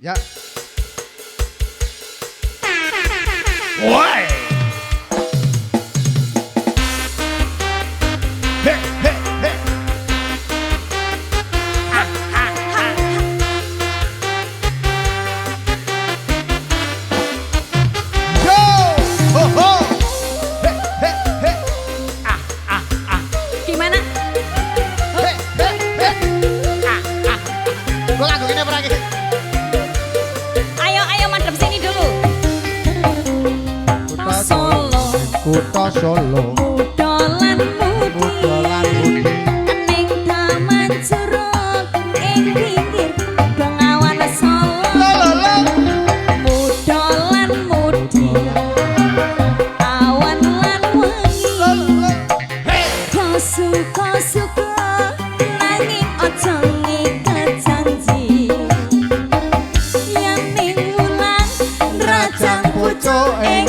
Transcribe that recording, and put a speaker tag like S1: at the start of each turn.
S1: Ya. Woi. He he he. Yo, ho ho. He he he.
S2: Gimana?
S1: He he he. Gua lagu ini berang.
S2: Ayo madep sini dulu.
S1: Kota Solo.
S2: Mudolan mudi. Ning taman jeruk ing pinggir Bengawan Solo. Mudolan mudi. Awan lan wengi. Suka-suka nanging aja ngiket janji. Yen ning wulan rajang pucuk ing